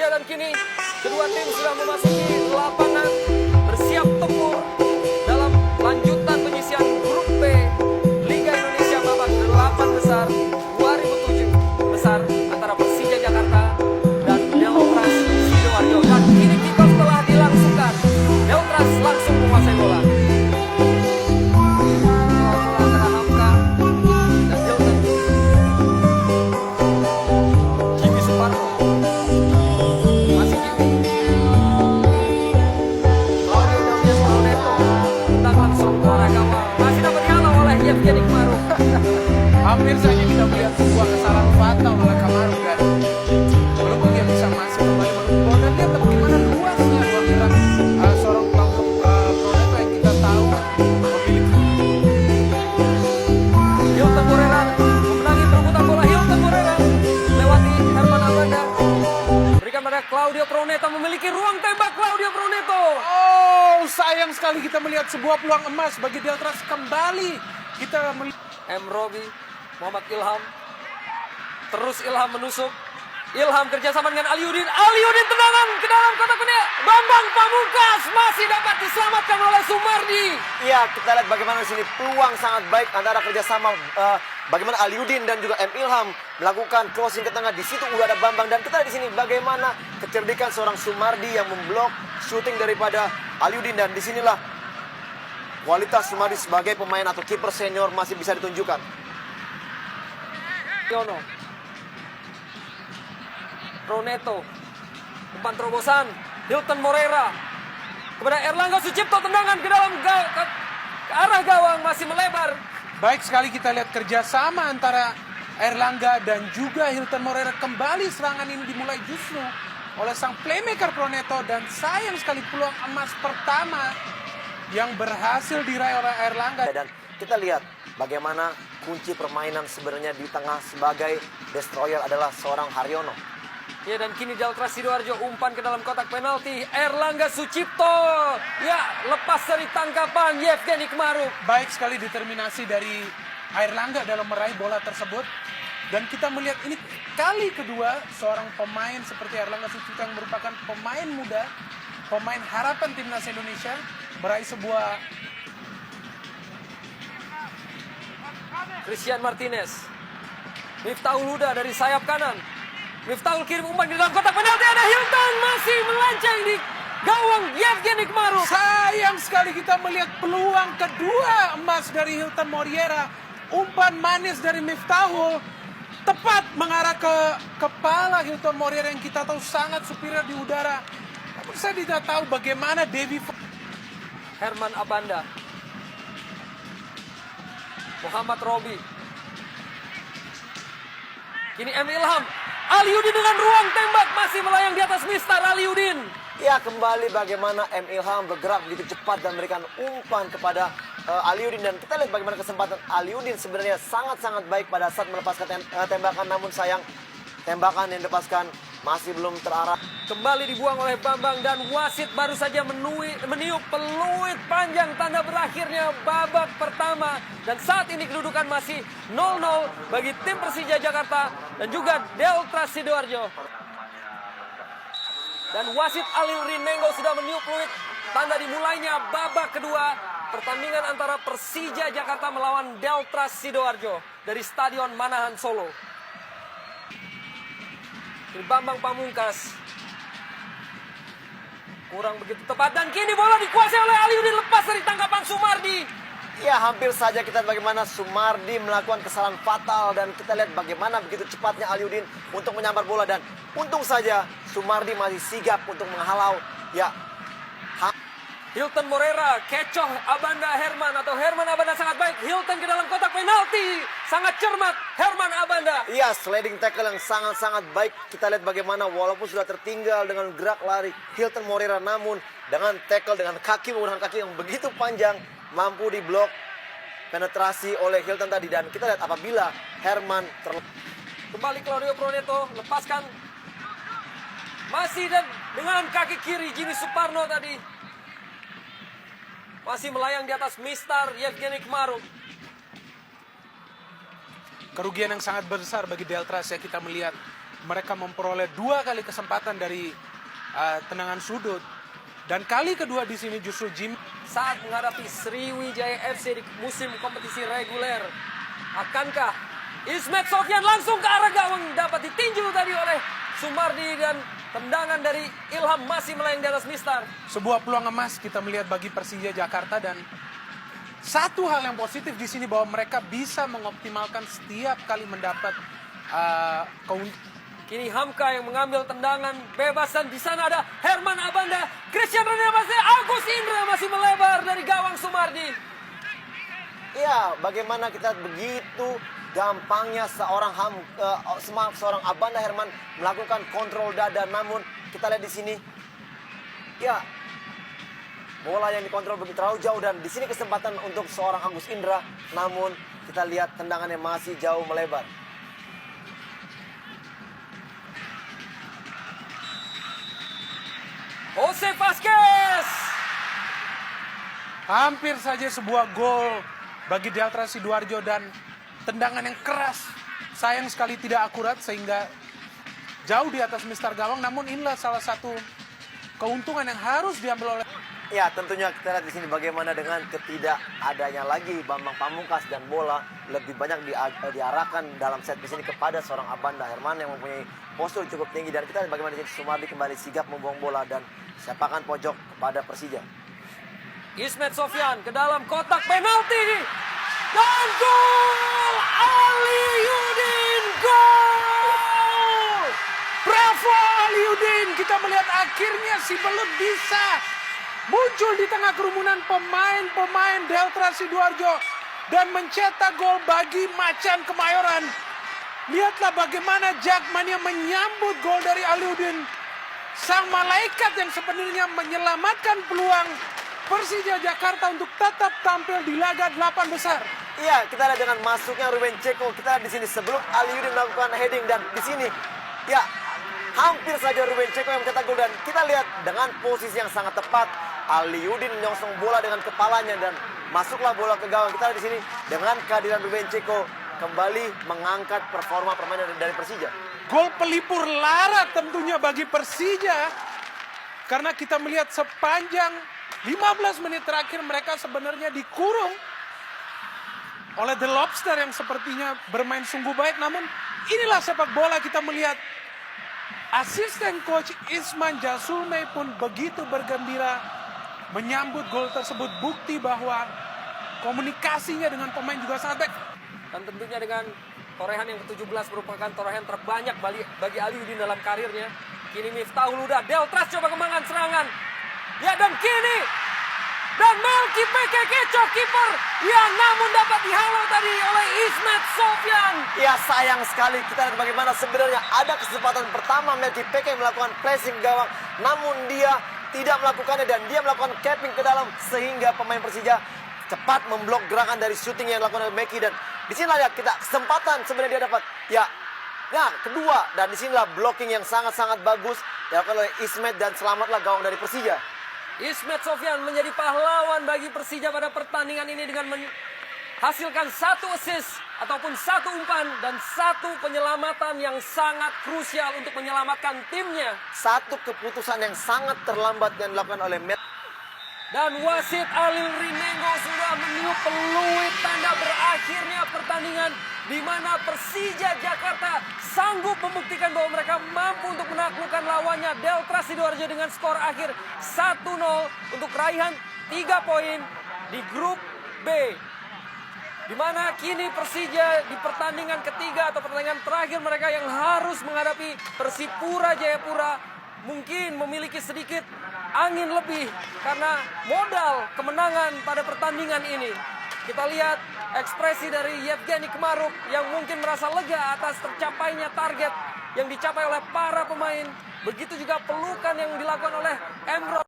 Ya, dan kini kedua tim sudah memasuki lapangan bersiap tempur dalam lanjutan penyisian grup B Liga Indonesia babak 8 besar 2007 besar antara Persija Jakarta dan Deltras Sidoarjo. Dan kini kickoff telah dilangsungkan. Deltras langsung menguasai bola. Hampir saja kita melihat sebuah kesalahan fatal oleh Kamaru dan belum dia bisa masuk kembali menunggu dan lihat bagaimana luasnya ruang gerak seorang pelaku Proneto yang kita tahu memiliki. Hilton Morera memenangi perebutan bola. Hilton Morera lewati Herman Abanda, berikan pada Claudio Proneto, memiliki ruang tembak Claudio Proneto. Oh, sayang sekali kita melihat sebuah peluang emas bagi Deltras kembali. Kita melihat M. Robi, Muhammad Ilham, terus Ilham menusuk. Ilham kerjasama dengan Aliudin. Aliudin tendangan ke dalam kotak penalti. Bambang Pamungkas masih dapat diselamatkan oleh Sumardi. Iya, kita lihat bagaimana di sini peluang sangat baik antara kerjasama bagaimana Aliudin dan juga M. Ilham melakukan crossing ke tengah. Di situ udah ada Bambang dan kita lihat di sini bagaimana kecerdikan seorang Sumardi yang memblok shooting daripada Aliudin, dan disinilah kualitas Sumardi sebagai pemain atau kiper senior masih bisa ditunjukkan. Yono, Proneto, umpan terobosan. Hilton Morera kepada Erlangga Sucipto, tendangan ke dalam ke arah gawang masih melebar. baik sekali kita lihat kerjasama antara Erlangga dan juga Hilton Morera. Kembali serangan ini dimulai justru oleh sang playmaker Proneto dan sayang sekali peluang emas pertama yang berhasil diraih oleh Erlangga. Dan kita lihat bagaimana kunci permainan sebenarnya di tengah sebagai destroyer adalah seorang Haryono. Ya, dan kini Deltras Sidoarjo umpan ke dalam kotak penalti. Erlangga Sucipto, ya, lepas dari tangkapan Yevgeny Kmaruk. Baik sekali determinasi dari Erlangga dalam meraih bola tersebut. Dan kita melihat ini kali kedua seorang pemain seperti Erlangga Sucipto yang merupakan pemain muda, pemain harapan timnas Indonesia, meraih sebuah. Christian Martinez, Miftahul Huda dari sayap kanan. Miftahul kirim umpan ke dalam kotak penalti. Ada Hilton masih melenceng di gawang Yevgeny Kmaruk. Sayang sekali kita melihat peluang kedua emas dari Hilton Morera. Umpan manis dari Miftahul tepat mengarah ke kepala Hilton Morera yang kita tahu sangat superior di udara. Namun saya tidak tahu bagaimana Devi Herman Abanda, Muhammad Robi, kini M. Ilham. Aliudin dengan ruang tembak masih melayang di atas Mister Aliudin. Ya, kembali bagaimana M. Ilham bergerak begitu cepat dan memberikan umpan kepada Aliudin. Dan kita lihat bagaimana kesempatan Aliudin sebenarnya sangat-sangat baik pada saat melepaskan tembakan. Namun sayang, tembakan yang dilepaskan masih belum terarah. Kembali dibuang oleh Bambang dan wasit baru saja meniup peluit panjang tanda berakhirnya babak pertama. Dan saat ini kedudukan masih 0-0 bagi tim Persija Jakarta dan juga Deltras Sidoarjo. Dan wasit Alil Rinengo sudah meniup peluit tanda dimulainya babak kedua pertandingan antara Persija Jakarta melawan Deltras Sidoarjo dari Stadion Manahan Solo. Ini Bambang Pamungkas kurang begitu tepat dan kini bola dikuasai oleh Aliudin lepas dari tangkapan Sumardi. Ya, hampir saja kita lihat bagaimana Sumardi melakukan kesalahan fatal dan kita lihat bagaimana begitu cepatnya Aliudin untuk menyambar bola, dan untung saja Sumardi masih sigap untuk menghalau. Ya, Hilton Morera, kecoh Abanda Herman atau Herman Abanda sangat baik. Hilton ke dalam kotak penalti, sangat cermat Herman Abanda. iya, sliding tackle yang sangat-sangat baik. Kita lihat bagaimana walaupun sudah tertinggal dengan gerak lari Hilton Morera, namun dengan tackle dengan kaki menggunakan kaki yang begitu panjang mampu diblok penetrasi oleh Hilton tadi. Dan kita lihat apabila Herman Kembali Claudio Proneto, lepaskan. Masih dan dengan kaki kiri Jimmy Suparno tadi. Masih melayang di atas Mister Yevgeny Kmaruk. kerugian yang sangat besar bagi Deltras ya. Kita melihat mereka memperoleh 2 kali kesempatan dari tendangan sudut. Dan kali kedua di sini justru Jim Saat menghadapi Sriwijaya FC di musim kompetisi reguler, akankah Ismet Sofyan langsung ke arah gawang, dapat ditinju tadi oleh Sumardi, dan tendangan dari Ilham masih melayang di atas mistar. sebuah peluang emas kita melihat bagi Persija Jakarta, dan satu hal yang positif di sini bahwa mereka bisa mengoptimalkan setiap kali mendapat Kini Hamka yang mengambil tendangan bebas, dan di sana ada Herman Abanda, Christian Renabase, Agus Indra masih melebar dari gawang Sumardi. Ya, bagaimana kita begitu gampangnya seorang Abanda Herman melakukan kontrol dada, namun kita lihat di sini, ya bola yang dikontrol begitu terlalu jauh, dan di sini kesempatan untuk seorang Agus Indra, namun kita lihat tendangannya masih jauh melebar. Jose Vasquez. hampir saja sebuah gol bagi Delta Sidoarjo, dan tendangan yang keras. Sayang sekali tidak akurat sehingga jauh di atas mistar gawang, namun inilah salah satu keuntungan yang harus diambil oleh. Ya, tentunya kita lihat di sini bagaimana dengan ketidakadanya lagi Bambang Pamungkas, dan bola lebih banyak diarahkan dalam set piece ini kepada seorang Abanda Herman yang mempunyai postur cukup tinggi, dan kita lihat bagaimana di sini Sumardi kembali sigap membuang bola dan sepakan pojok kepada Persija. Ismet Sofyan ke dalam kotak penalti, dan gol Aliudin, gol! Bravo Aliudin, kita melihat akhirnya si Belut bisa muncul di tengah kerumunan pemain-pemain Delta Sidoarjo dan mencetak gol bagi Macan Kemayoran. Lihatlah bagaimana Jakmania menyambut gol dari Aliudin, sang malaikat yang sebenarnya menyelamatkan peluang Persija Jakarta untuk tetap tampil di laga 8 besar. Iya, kita lihat dengan masuknya Ruben Ceko, kita lihat di sini sebelum Aliudin melakukan heading, dan di sini ya hampir saja Ruben Ceko yang mencetak gol, dan kita lihat dengan posisi yang sangat tepat Aliudin menyongsong bola dengan kepalanya dan masuklah bola ke gawang. Kita lihat di sini dengan kehadiran Ruben Ceko kembali mengangkat performa permainan dari Persija. Gol pelipur lara tentunya bagi Persija, karena kita melihat sepanjang 15 menit terakhir mereka sebenarnya dikurung oleh The Lobster yang sepertinya bermain sungguh baik. Namun inilah sepak bola, kita melihat asisten coach Isman Jasulme pun begitu bergembira menyambut gol tersebut, bukti bahwa komunikasinya dengan pemain juga sangat baik. Dan tentunya dengan torehan yang ke-17 merupakan torehan terbanyak bagi Aliudin dalam karirnya. Kini Miftahul Huda, Deltras coba kembangkan serangan. Ya, dan kini dan Melki Peke Keco, kiper yang namun dapat dihalau tadi oleh Ismet Sofyan. Ya, sayang sekali, kita lihat bagaimana sebenarnya ada kesempatan pertama Melki Peke melakukan pressing gawang, namun dia tidak melakukannya dan dia melakukan capping ke dalam sehingga pemain Persija cepat memblok gerakan dari shooting yang dilakukan oleh Melki, dan di sini ya kita kesempatan sebenarnya dia dapat. Ya, kedua, dan di sinilah blocking yang sangat-sangat bagus dilakukan oleh Ismet, dan selamatlah gawang dari Persija. Ismet Sofyan menjadi pahlawan bagi Persija pada pertandingan ini dengan menghasilkan 1 assist ataupun 1 umpan dan 1 penyelamatan yang sangat krusial untuk menyelamatkan timnya. Satu keputusan yang sangat terlambat yang dilakukan oleh Met. Dan wasit Alil Rinengo sudah meniup peluit tanda berakhirnya pertandingan, di mana Persija Jakarta sanggup membuktikan bahwa mereka mampu untuk menaklukkan lawannya Delta Sidoarjo dengan skor akhir 1-0 untuk raihan 3 poin di grup B. Di mana kini Persija di pertandingan ketiga atau pertandingan terakhir mereka yang harus menghadapi Persipura Jayapura mungkin memiliki sedikit angin lebih karena modal kemenangan pada pertandingan ini. Kita lihat ekspresi dari Yevgeny Kemaruk yang mungkin merasa lega atas tercapainya target yang dicapai oleh para pemain. Begitu juga pelukan yang dilakukan oleh Emron.